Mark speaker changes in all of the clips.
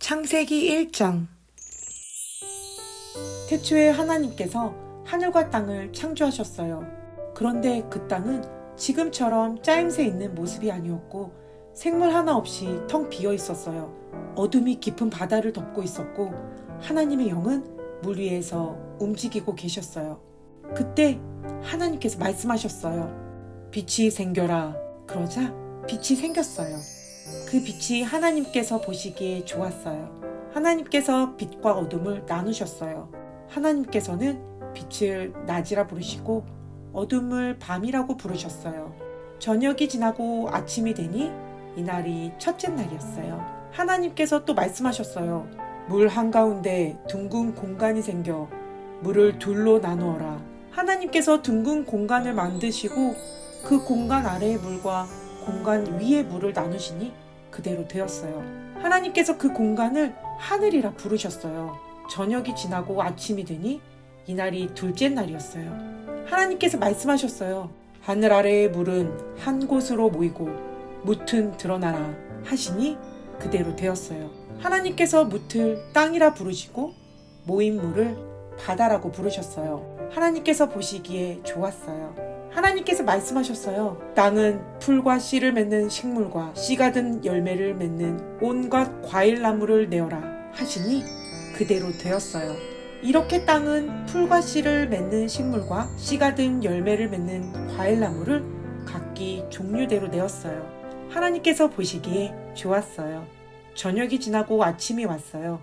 Speaker 1: 창세기 1장. 태초에 하나님께서 하늘과 땅을 창조하셨어요. 그런데 그 땅은 지금처럼 짜임새 있는 모습이 아니었고 생물 하나 없이 텅 비어 있었어요. 어둠이 깊은 바다를 덮고 있었고 하나님의 영은 물 위에서 움직이고 계셨어요. 그때 하나님께서 말씀하셨어요. 빛이 생겨라. 그러자 빛이 생겼어요. 그 빛이 하나님께서 보시기에 좋았어요. 하나님께서 빛과 어둠을 나누셨어요. 하나님께서는 빛을 낮이라 부르시고 어둠을 밤이라고 부르셨어요. 저녁이 지나고 아침이 되니 이날이 첫째 날이었어요. 하나님께서 또 말씀하셨어요. 물 한가운데 둥근 공간이 생겨 물을 둘로 나누어라. 하나님께서 둥근 공간을 만드시고 그 공간 아래의 물과 공간 위의 물을 나누시니 그대로 되었어요. 하나님께서 그 공간을 하늘이라 부르셨어요. 저녁이 지나고 아침이 되니 이날이 둘째 날이었어요. 하나님께서 말씀하셨어요. 하늘 아래의 물은 한 곳으로 모이고 뭇은 드러나라 하시니 그대로 되었어요. 하나님께서 뭇을 땅이라 부르시고 모인 물을 바다라고 부르셨어요. 하나님께서 보시기에 좋았어요. 하나님께서 말씀하셨어요. 땅은 풀과 씨를 맺는 식물과 씨가 든 열매를 맺는 온갖 과일나무를 내어라 하시니 그대로 되었어요. 이렇게 땅은 풀과 씨를 맺는 식물과 씨가 든 열매를 맺는 과일나무를 각기 종류대로 내었어요. 하나님께서 보시기에 좋았어요. 저녁이 지나고 아침이 왔어요.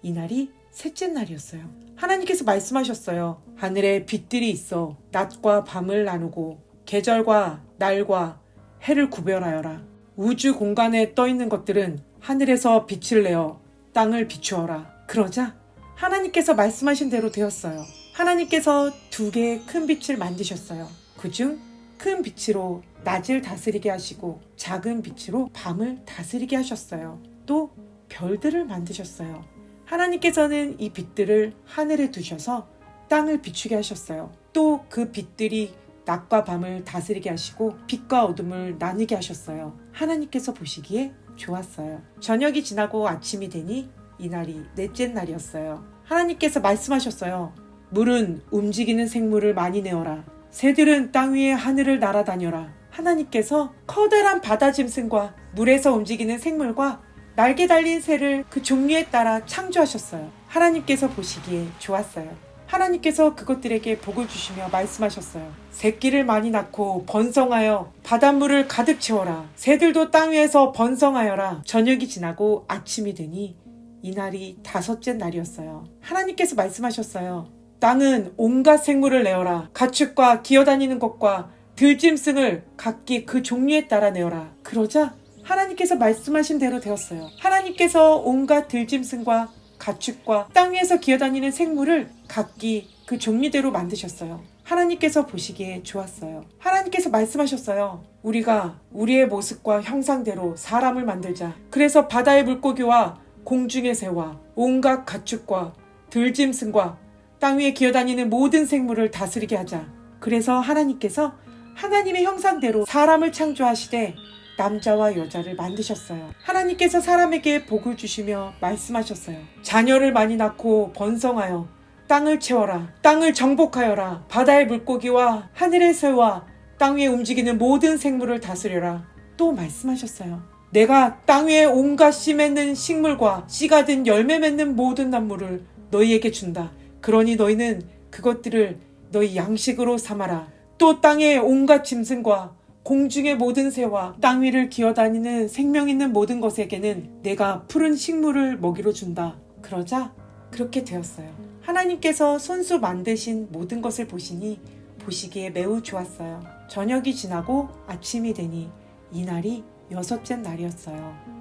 Speaker 1: 이날이 셋째 날이었어요. 하나님께서 말씀하셨어요. 하늘에 빛들이 있어 낮과 밤을 나누고 계절과 날과 해를 구별하여라. 우주 공간에 떠있는 것들은 하늘에서 빛을 내어 땅을 비추어라. 그러자 하나님께서 말씀하신 대로 되었어요. 하나님께서 두 개의 큰 빛을 만드셨어요. 그중 큰 빛으로 낮을 다스리게 하시고 작은 빛으로 밤을 다스리게 하셨어요. 또 별들을 만드셨어요. 하나님께서는 이 빛들을 하늘에 두셔서 땅을 비추게 하셨어요. 또 그 빛들이 낮과 밤을 다스리게 하시고 빛과 어둠을 나누게 하셨어요. 하나님께서 보시기에 좋았어요. 저녁이 지나고 아침이 되니 이날이 넷째 날이었어요. 하나님께서 말씀하셨어요. 물은 움직이는 생물을 많이 내어라. 새들은 땅 위에 하늘을 날아다녀라. 하나님께서 커다란 바다 짐승과 물에서 움직이는 생물과 날개 달린 새를 그 종류에 따라 창조하셨어요. 하나님께서 보시기에 좋았어요. 하나님께서 그것들에게 복을 주시며 말씀하셨어요. 새끼를 많이 낳고 번성하여 바닷물을 가득 채워라. 새들도 땅 위에서 번성하여라. 저녁이 지나고 아침이 되니 이날이 다섯째 날이었어요. 하나님께서 말씀하셨어요. 땅은 온갖 생물을 내어라. 가축과 기어다니는 것과 들짐승을 각기 그 종류에 따라 내어라. 그러자 하나님께서 말씀하신 대로 되었어요. 하나님께서 온갖 들짐승과 가축과 땅 위에서 기어다니는 생물을 각기 그 종류대로 만드셨어요. 하나님께서 보시기에 좋았어요. 하나님께서 말씀하셨어요. 우리가 우리의 모습과 형상대로 사람을 만들자. 그래서 바다의 물고기와 공중의 새와 온갖 가축과 들짐승과 땅 위에 기어다니는 모든 생물을 다스리게 하자. 그래서 하나님께서 하나님의 형상대로 사람을 창조하시되 남자와 여자를 만드셨어요. 하나님께서 사람에게 복을 주시며 말씀하셨어요. 자녀를 많이 낳고 번성하여 땅을 채워라. 땅을 정복하여라. 바다의 물고기와 하늘의 새와 땅 위에 움직이는 모든 생물을 다스려라. 또 말씀하셨어요. 내가 땅 위에 온갖 씨 맺는 식물과 씨가 든 열매 맺는 모든 나무를 너희에게 준다. 그러니 너희는 그것들을 너희 양식으로 삼아라. 또 땅의 온갖 짐승과 공중의 모든 새와 땅 위를 기어다니는 생명 있는 모든 것에게는 내가 푸른 식물을 먹이로 준다. 그러자 그렇게 되었어요. 하나님께서 손수 만드신 모든 것을 보시니 보시기에 매우 좋았어요. 저녁이 지나고 아침이 되니 이날이 여섯째 날이었어요.